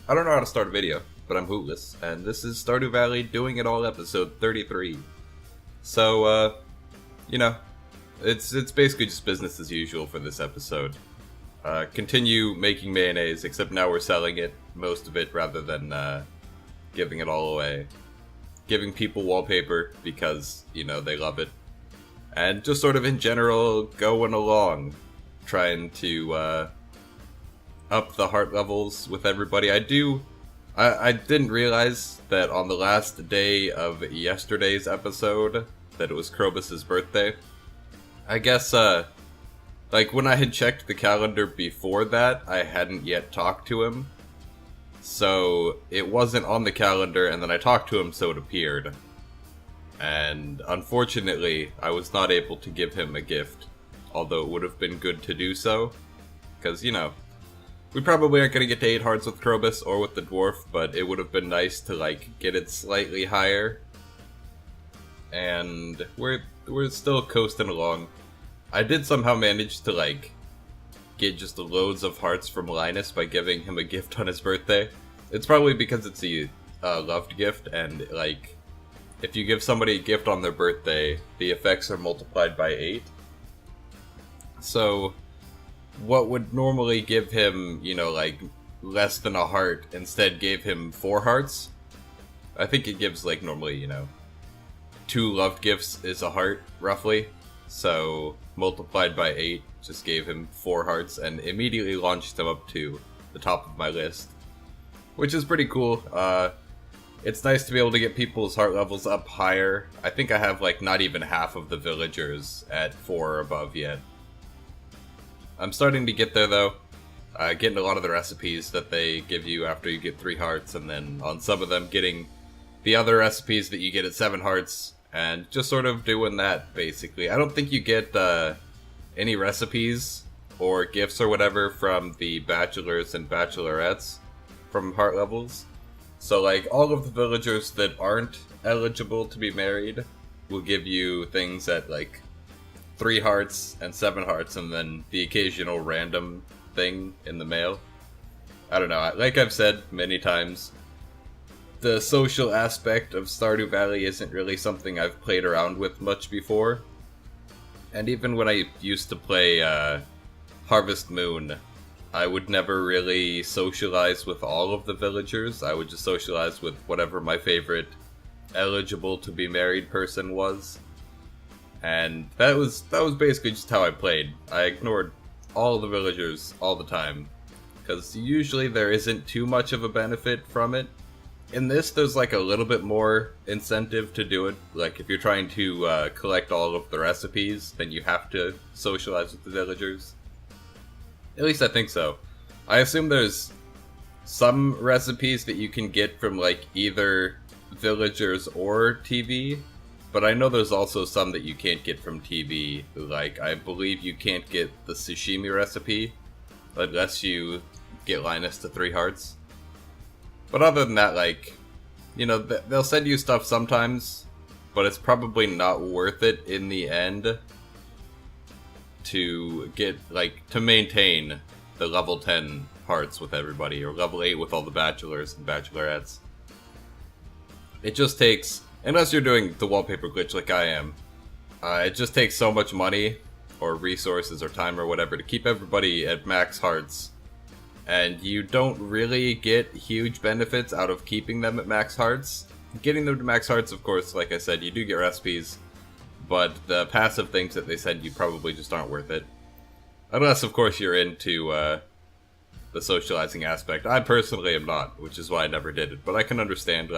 I don't know how to start a video, but I'm hootless, and this is Stardew Valley Doing It All episode 33. So, you know, it's basically just business as usual for this episode. Continue making mayonnaise, except now we're selling it, most of it, rather than giving it all away. Giving people wallpaper because, they love it. And just sort of in general, going along, trying to up the heart levels with everybody. I didn't realize that on the last day of yesterday's episode that it was Krobus's birthday. I guess, when I had checked the calendar before that, I hadn't yet talked to him. So, it wasn't on the calendar, and then I talked to him, so it appeared. And, unfortunately, I was not able to give him a gift. Although it would have been good to do so. Because, we probably aren't going to get to 8 hearts with Krobus or with the dwarf, but it would have been nice to, get it slightly higher. And we're still coasting along. I did somehow manage to, get just loads of hearts from Linus by giving him a gift on his birthday. It's probably because it's a loved gift, and, if you give somebody a gift on their birthday, the effects are multiplied by 8. So, what would normally give him, less than a heart, instead gave him 4 hearts. I think it gives, normally, 2 loved gifts is a heart, roughly. So, multiplied by 8 just gave him 4 hearts, and immediately launched him up to the top of my list. Which is pretty cool. It's nice to be able to get people's heart levels up higher. I think I have, not even half of the villagers at 4 or above yet. I'm starting to get there, though. Getting a lot of the recipes that they give you after you get 3 hearts, and then on some of them getting the other recipes that you get at 7 hearts, and just sort of doing that, basically. I don't think you get any recipes or gifts or whatever from the bachelors and bachelorettes from heart levels. So, all of the villagers that aren't eligible to be married will give you things at, 3 hearts and 7 hearts, and then the occasional random thing in the mail. I don't know, like I've said many times, the social aspect of Stardew Valley isn't really something I've played around with much before. And even when I used to play Harvest Moon, I would never really socialize with all of the villagers. I would just socialize with whatever my favorite eligible to be married person was. And that was basically just how I played. I ignored all the villagers all the time, because usually there isn't too much of a benefit from it. In this, there's a little bit more incentive to do it. If you're trying to collect all of the recipes, then you have to socialize with the villagers. At least I think so. I assume there's some recipes that you can get from either villagers or TV. But I know there's also some that you can't get from TV. I believe you can't get the sashimi recipe unless you get Linus to 3 hearts. But other than that, they'll send you stuff sometimes, but it's probably not worth it in the end to get, to maintain the level 10 hearts with everybody, or level 8 with all the bachelors and bachelorettes. It just takes... Unless you're doing the wallpaper glitch like I am, it just takes so much money, or resources, or time, or whatever, to keep everybody at max hearts. And you don't really get huge benefits out of keeping them at max hearts. Getting them to max hearts, of course, like I said, you do get recipes, but the passive things that they send you probably just aren't worth it. Unless, of course, you're into the socializing aspect. I personally am not, which is why I never did it, but I can understand,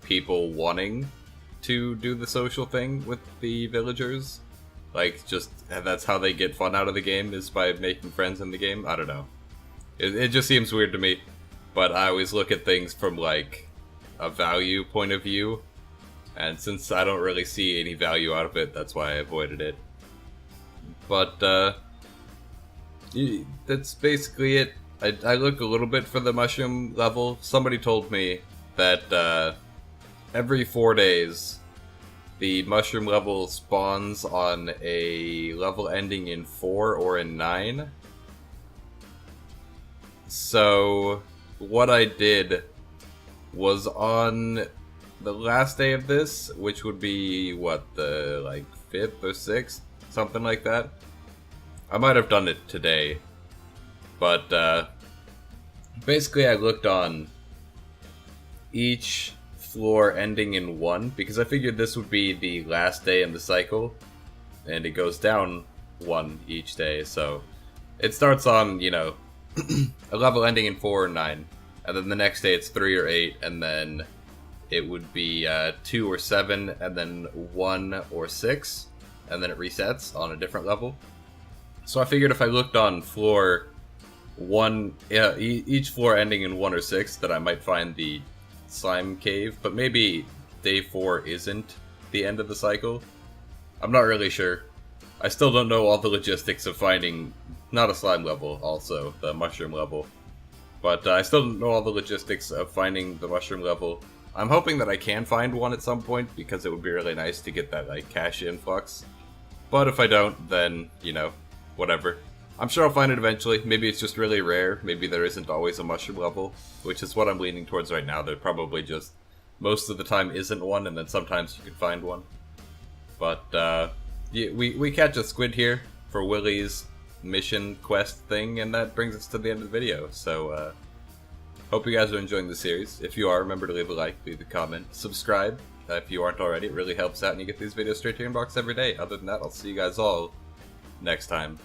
people wanting to do the social thing with the villagers. That's how they get fun out of the game, is by making friends in the game. I don't know. It just seems weird to me. But I always look at things from, a value point of view. And since I don't really see any value out of it, that's why I avoided it. But, that's basically it. I look a little bit for the mushroom level. Somebody told me that, every 4 days, the mushroom level spawns on a level ending in 4 or in 9. So, what I did was on the last day of this, which would be, what, the, like, 5th or 6th? Something like that. I might have done it today. But, basically I looked on each floor ending in 1, because I figured this would be the last day in the cycle, and it goes down 1 each day, so it starts on, you know, a level ending in 4 or 9, and then the next day it's 3 or 8, and then it would be 2 or 7, and then 1 or 6, and then it resets on a different level. So I figured if I looked on floor 1, each floor ending in 1 or 6, that I might find the slime cave, but maybe day 4 isn't the end of the cycle. I'm not really sure. I still don't know all the logistics of finding, not a slime level, also, the mushroom level. But I still don't know all the logistics of finding the mushroom level. I'm hoping that I can find one at some point, because it would be really nice to get that, like, cash influx. But if I don't, then, you know, whatever. I'm sure I'll find it eventually. Maybe it's just really rare. Maybe there isn't always a mushroom level, which is what I'm leaning towards right now. There probably just, most of the time isn't one, and then sometimes you can find one. But, yeah, we catch a squid here for Willy's mission quest thing, and that brings us to the end of the video. So, hope you guys are enjoying the series. If you are, remember to leave a like, leave a comment, subscribe if you aren't already. It really helps out, and you get these videos straight to your inbox every day. Other than that, I'll see you guys all next time.